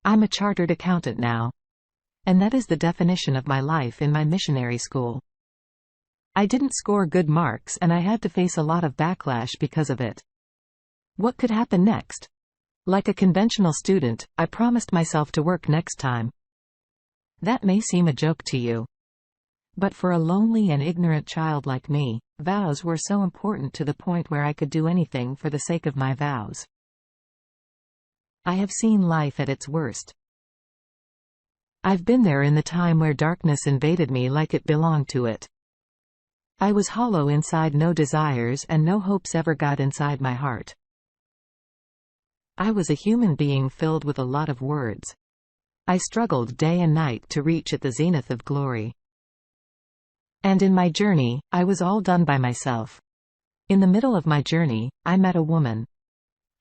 I'm a chartered accountant now. And that is the definition of my life in my missionary school. I didn't score good marks and I had to face a lot of backlash because of it. What could happen next? Like a conventional student, I promised myself to work next time. That may seem a joke to you. But for a lonely and ignorant child like me, vows were so important to the point where I could do anything for the sake of my vows. I have seen life at its worst. I've been there in the time where darkness invaded me like it belonged to it. I was hollow inside, no desires and no hopes ever got inside my heart. I was a human being filled with a lot of words. I struggled day and night to reach at the zenith of glory. And in my journey, I was all done by myself. In the middle of my journey, I met a woman.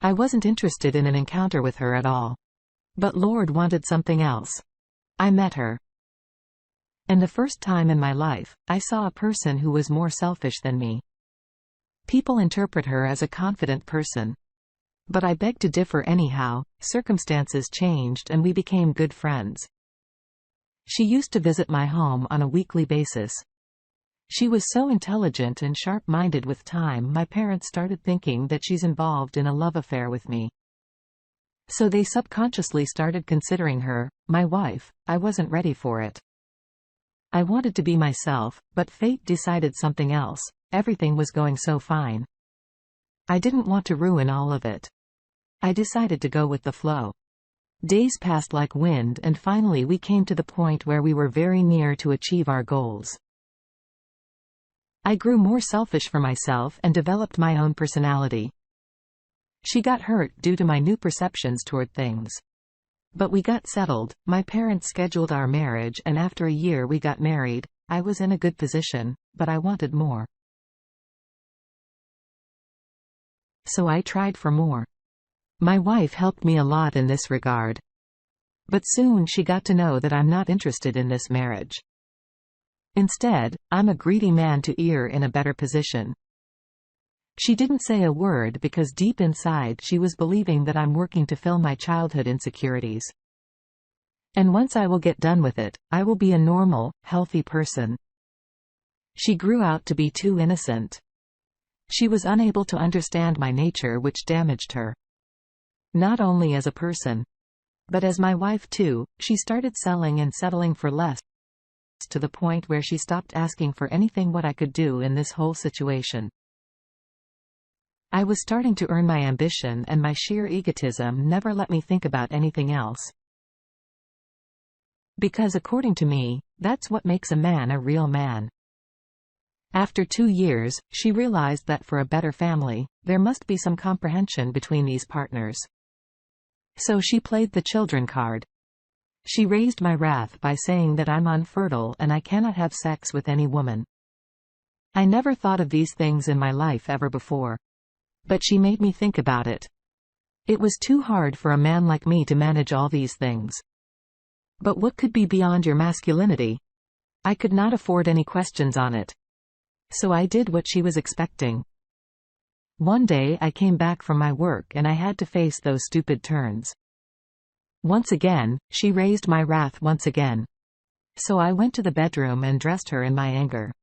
I wasn't interested in an encounter with her at all. But Lord wanted something else. I met her. And the first time in my life, I saw a person who was more selfish than me. People interpret her as a confident person. But I beg to differ anyhow. Circumstances changed and we became good friends. She used to visit my home on a weekly basis. She was so intelligent and sharp-minded. With time, my parents started thinking that she's involved in a love affair with me. So they subconsciously started considering her my wife. I wasn't ready for it. I wanted to be myself, but fate decided something else. Everything was going so fine. I didn't want to ruin all of it. I decided to go with the flow. Days passed like wind and finally we came to the point where we were very near to achieve our goals. I grew more selfish for myself and developed my own personality. She got hurt due to my new perceptions toward things. But we got settled. My parents scheduled our marriage and after a year we got married. I was in a good position, but I wanted more. So I tried for more. My wife helped me a lot in this regard. But soon she got to know that I'm not interested in this marriage. Instead, I'm a greedy man to ear in a better position. She didn't say a word because deep inside she was believing that I'm working to fill my childhood insecurities. And once I will get done with it, I will be a normal, healthy person. She grew out to be too innocent. She was unable to understand my nature, which damaged her. Not only as a person, but as my wife too. She started selling and settling for less, to the point where she stopped asking for anything what I could do in this whole situation. I was starting to earn my ambition and my sheer egotism never let me think about anything else. Because according to me, that's what makes a man a real man. After 2 years, she realized that for a better family, there must be some comprehension between these partners. So she played the children card. She raised my wrath by saying that I'm unfertile and I cannot have sex with any woman. I never thought of these things in my life ever before. But she made me think about it. It was too hard for a man like me to manage all these things. But what could be beyond your masculinity? I could not afford any questions on it. So I did what she was expecting. One day I came back from my work and I had to face those stupid turns. Once again, she raised my wrath once again. So I went to the bedroom and dressed her in my anger.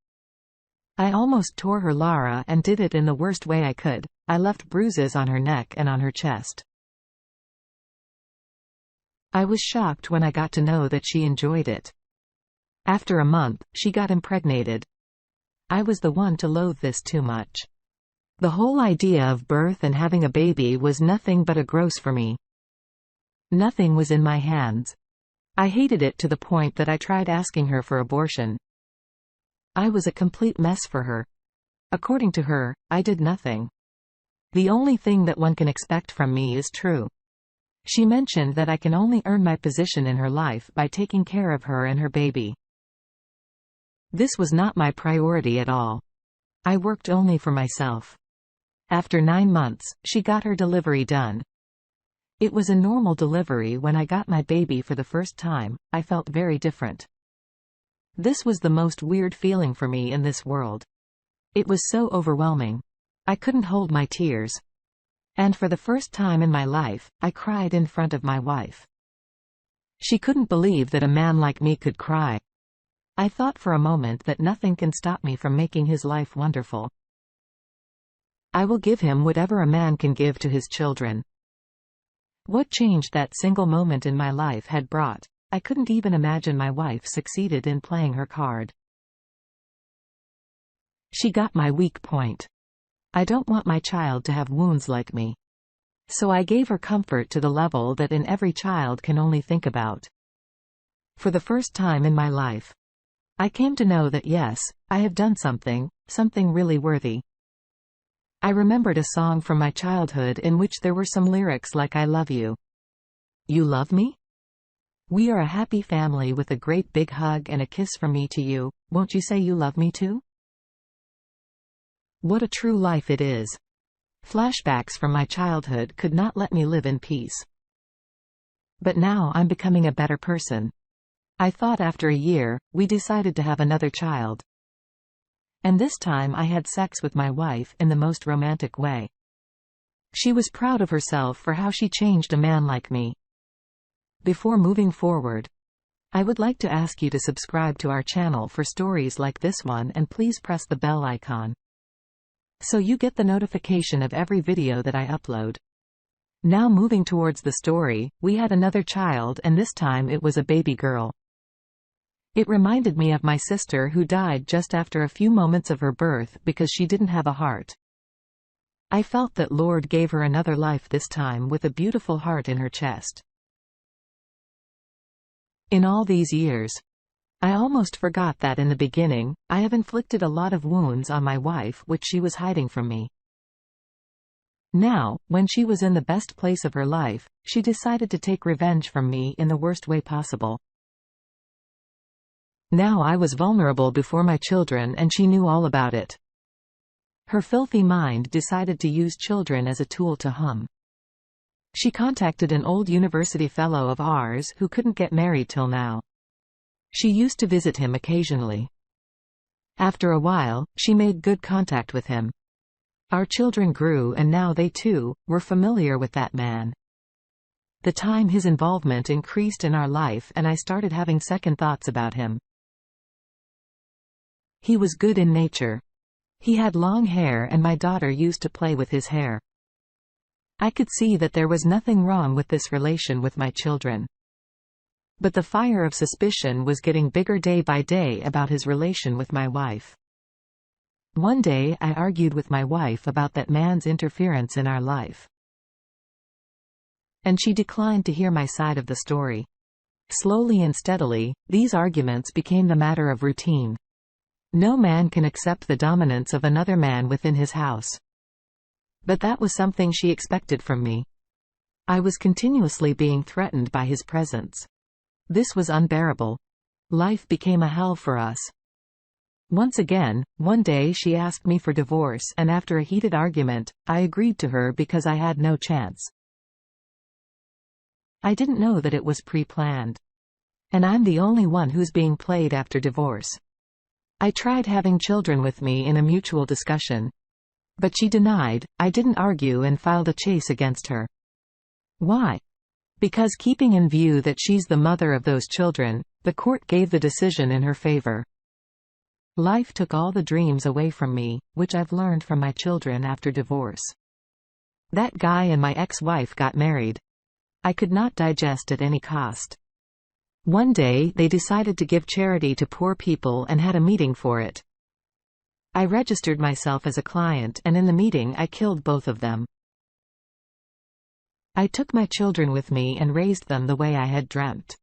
I almost tore her Lara and did it in the worst way I could. I left bruises on her neck and on her chest. I was shocked when I got to know that she enjoyed it. After a month, she got impregnated. I was the one to loathe this too much. The whole idea of birth and having a baby was nothing but a gross for me. Nothing was in my hands. I hated it to the point that I tried asking her for abortion. I was a complete mess for her. According to her, I did nothing. The only thing that one can expect from me is true. She mentioned that I can only earn my position in her life by taking care of her and her baby. This was not my priority at all. I worked only for myself. After 9 months, she got her delivery done. It was a normal delivery. When I got my baby for the first time, I felt very different. This was the most weird feeling for me in this world. It was so overwhelming. I couldn't hold my tears. And for the first time in my life, I cried in front of my wife. She couldn't believe that a man like me could cry. I thought for a moment that nothing can stop me from making his life wonderful. I will give him whatever a man can give to his children. What change that single moment in my life had brought. I couldn't even imagine my wife succeeded in playing her card. She got my weak point. I don't want my child to have wounds like me. So I gave her comfort to the level that in every child can only think about. For the first time in my life, I came to know that yes, I have done something really worthy. I remembered a song from my childhood in which there were some lyrics like "I love you. You love me? We are a happy family with a great big hug and a kiss from me to you, won't you say you love me too?" What a true life it is. Flashbacks from my childhood could not let me live in peace. But now I'm becoming a better person. I thought after a year, we decided to have another child. And this time I had sex with my wife in the most romantic way. She was proud of herself for how she changed a man like me. Before moving forward, I would like to ask you to subscribe to our channel for stories like this one, and please press the bell icon, so you get the notification of every video that I upload. Now moving towards the story, we had another child, and this time it was a baby girl. It reminded me of my sister who died just after a few moments of her birth because she didn't have a heart. I felt that Lord gave her another life this time with a beautiful heart in her chest. In all these years, I almost forgot that in the beginning, I have inflicted a lot of wounds on my wife which she was hiding from me. Now, when she was in the best place of her life, she decided to take revenge from me in the worst way possible. Now I was vulnerable before my children and she knew all about it. Her filthy mind decided to use children as a tool to harm. She contacted an old university fellow of ours who couldn't get married till now. She used to visit him occasionally. After a while, she made good contact with him. Our children grew and now they too were familiar with that man. The time his involvement increased in our life and I started having second thoughts about him. He was good in nature. He had long hair and my daughter used to play with his hair. I could see that there was nothing wrong with this relation with my children. But the fire of suspicion was getting bigger day by day about his relation with my wife. One day I argued with my wife about that man's interference in our life. And she declined to hear my side of the story. Slowly and steadily, these arguments became the matter of routine. No man can accept the dominance of another man within his house. But that was something she expected from me. I was continuously being threatened by his presence. This was unbearable. Life became a hell for us. Once again, one day she asked me for divorce and after a heated argument, I agreed to her because I had no chance. I didn't know that it was pre-planned. And I'm the only one who's being played after divorce. I tried having children with me in a mutual discussion. But she denied. I didn't argue and filed a case against her. Why? Because keeping in view that she's the mother of those children, the court gave the decision in her favor. Life took all the dreams away from me, which I've learned from my children after divorce. That guy and my ex-wife got married. I could not digest at any cost. One day they decided to give charity to poor people and had a meeting for it. I registered myself as a client and in the meeting I killed both of them. I took my children with me and raised them the way I had dreamt.